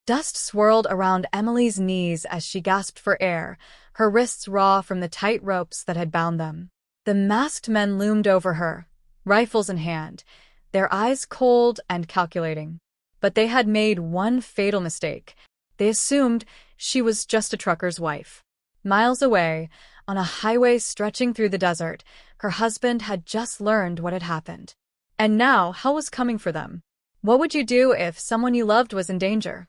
Dust swirled around Emily's knees as she gasped for air, her wrists raw from the tight ropes that had bound them. The masked men loomed over her, rifles in hand, their eyes cold and calculating. But they had made one fatal mistake. They assumed she was just a trucker's wife. Miles away, on a highway stretching through the desert, her husband had just learned what had happened. And now, hell was coming for them. What would you do if someone you loved was in danger?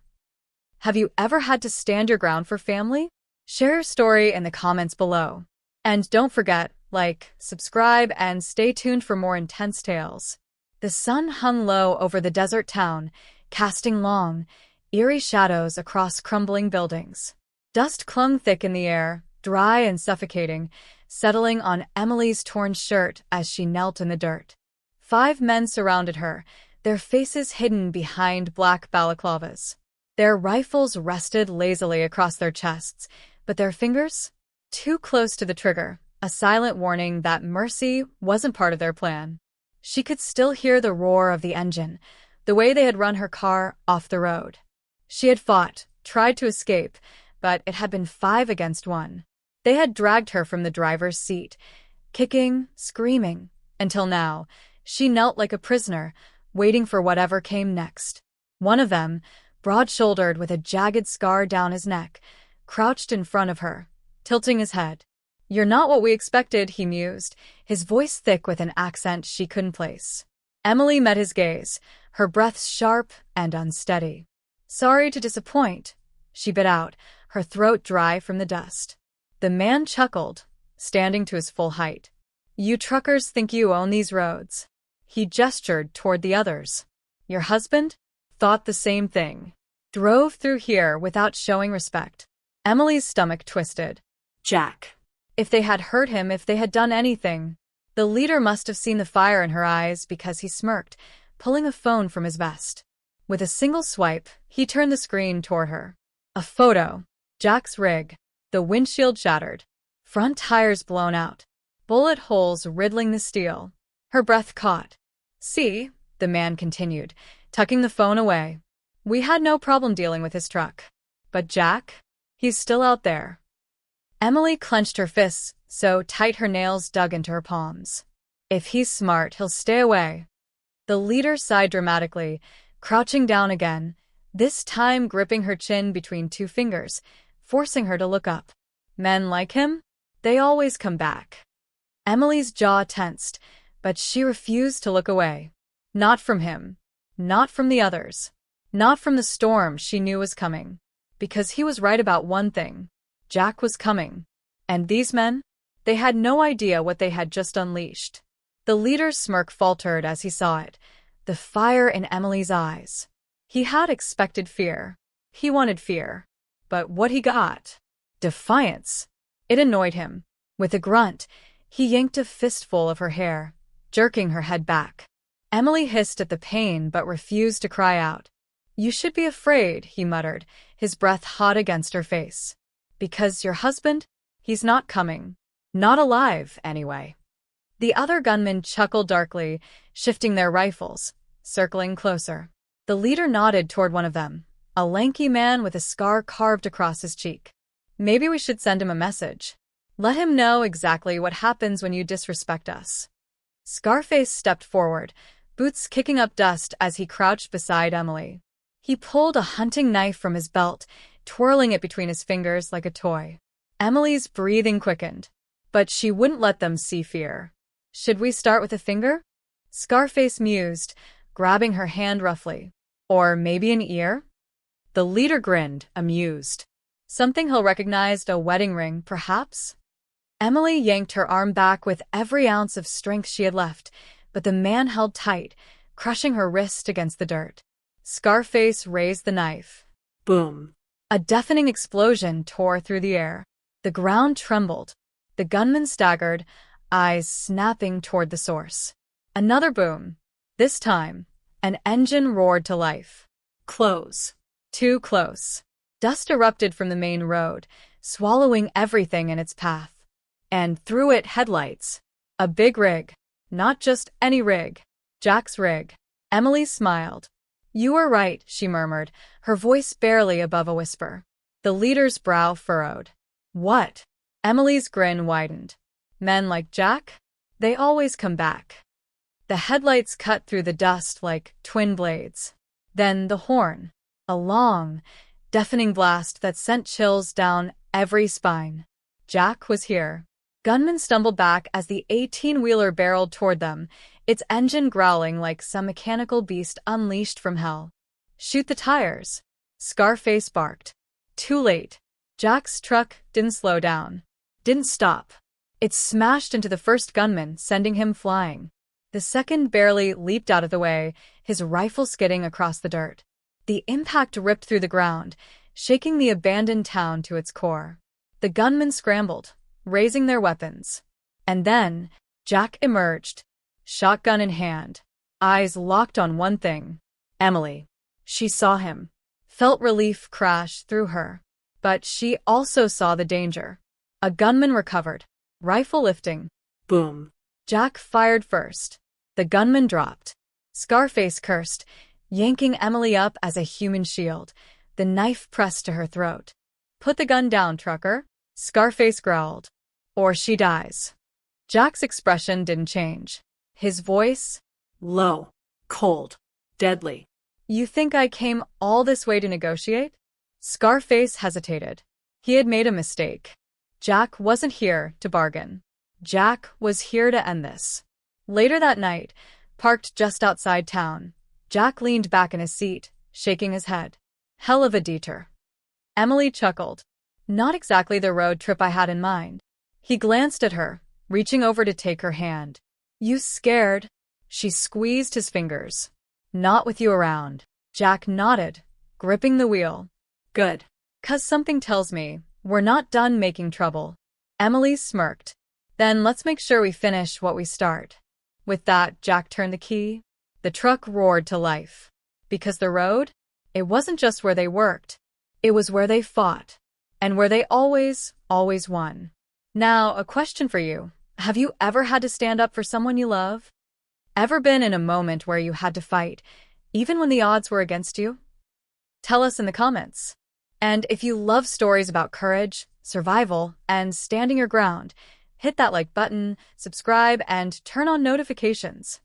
Have you ever had to stand your ground for family? Share your story in the comments below. And don't forget, like, subscribe, and stay tuned for more intense tales. The sun hung low over the desert town, casting long, eerie shadows across crumbling buildings. Dust clung thick in the air, dry and suffocating, settling on Emily's torn shirt as she knelt in the dirt. 5 men surrounded her, their faces hidden behind black balaclavas. Their rifles rested lazily across their chests, but their fingers? Too close to the trigger, a silent warning that mercy wasn't part of their plan. She could still hear the roar of the engine, the way they had run her car off the road. She had fought, tried to escape, but it had been 5 against 1. They had dragged her from the driver's seat, kicking, screaming, until now, she knelt like a prisoner, waiting for whatever came next. One of them, broad-shouldered with a jagged scar down his neck, crouched in front of her, tilting his head. "You're not what we expected," he mused, his voice thick with an accent she couldn't place. Emily met his gaze, her breath sharp and unsteady. "Sorry to disappoint," she bit out, her throat dry from the dust. The man chuckled, standing to his full height. "You truckers think you own these roads." He gestured toward the others. "Your husband? Thought the same thing. Drove through here without showing respect." Emily's stomach twisted. Jack. If they had hurt him, if they had done anything. The leader must have seen the fire in her eyes because he smirked, pulling a phone from his vest. With a single swipe, he turned the screen toward her. A photo. Jack's rig. The windshield shattered. Front tires blown out. Bullet holes riddling the steel. Her breath caught. "See," the man continued, tucking the phone away. "We had no problem dealing with his truck. But Jack? He's still out there." Emily clenched her fists so tight her nails dug into her palms. "If he's smart, he'll stay away." The leader sighed dramatically, crouching down again, this time gripping her chin between 2 fingers, forcing her to look up. "Men like him? They always come back." Emily's jaw tensed, but she refused to look away. Not from him. Not from the others. Not from the storm she knew was coming. Because he was right about one thing. Jack was coming. And these men? They had no idea what they had just unleashed. The leader's smirk faltered as he saw it, the fire in Emily's eyes. He had expected fear. He wanted fear. But what he got? Defiance. It annoyed him. With a grunt, he yanked a fistful of her hair, jerking her head back. Emily hissed at the pain but refused to cry out. "You should be afraid," he muttered, his breath hot against her face. "Because your husband? He's not coming. Not alive, anyway." The other gunmen chuckled darkly, shifting their rifles, circling closer. The leader nodded toward one of them, a lanky man with a scar carved across his cheek. "Maybe we should send him a message. Let him know exactly what happens when you disrespect us." Scarface stepped forward, boots kicking up dust as he crouched beside Emily. He pulled a hunting knife from his belt, twirling it between his fingers like a toy. Emily's breathing quickened, but she wouldn't let them see fear. "Should we start with a finger?" Scarface mused, grabbing her hand roughly. "Or maybe an ear?" The leader grinned, amused. "Something he'll recognize, a wedding ring, perhaps?" Emily yanked her arm back with every ounce of strength she had left, but the man held tight, crushing her wrist against the dirt. Scarface raised the knife. Boom. A deafening explosion tore through the air. The ground trembled. The gunman staggered, eyes snapping toward the source. Another boom. This time, an engine roared to life. Close. Too close. Dust erupted from the main road, swallowing everything in its path. And through it, headlights. A big rig. Not just any rig. Jack's rig. Emily smiled. You were right, she murmured, her voice barely above a whisper. The leader's brow furrowed. What? Emily's grin widened. Men like Jack? They always come back. The headlights cut through the dust like twin blades. Then the horn. A long, deafening blast that sent chills down every spine. Jack was here. Gunmen stumbled back as the 18-wheeler barreled toward them, its engine growling like some mechanical beast unleashed from hell. Shoot the tires. Scarface barked. Too late. Jack's truck didn't slow down. Didn't stop. It smashed into the first gunman, sending him flying. The second barely leaped out of the way, his rifle skidding across the dirt. The impact ripped through the ground, shaking the abandoned town to its core. The gunmen scrambled, raising their weapons. And then, Jack emerged, shotgun in hand, eyes locked on one thing. Emily. She saw him, felt relief crash through her. But she also saw the danger. A gunman recovered, rifle lifting. Boom. Jack fired first. The gunman dropped. Scarface cursed, yanking Emily up as a human shield, the knife pressed to her throat. Put the gun down, trucker, Scarface growled. Or she dies. Jack's expression didn't change. His voice? Low. Cold. Deadly. You think I came all this way to negotiate? Scarface hesitated. He had made a mistake. Jack wasn't here to bargain. Jack was here to end this. Later that night, parked just outside town, Jack leaned back in his seat, shaking his head. Hell of a detour. Emily chuckled. Not exactly the road trip I had in mind. He glanced at her, reaching over to take her hand. You scared? She squeezed his fingers. Not with you around. Jack nodded, gripping the wheel. Good. 'Cause something tells me we're not done making trouble. Emily smirked. Then let's make sure we finish what we start. With that, Jack turned the key. The truck roared to life. Because the road? It wasn't just where they worked. It was where they fought. And where they always won. Now, a question for you. Have you ever had to stand up for someone you love? Ever been in a moment where you had to fight, even when the odds were against you? Tell us in the comments. And if you love stories about courage, survival, and standing your ground, hit that like button, subscribe, and turn on notifications.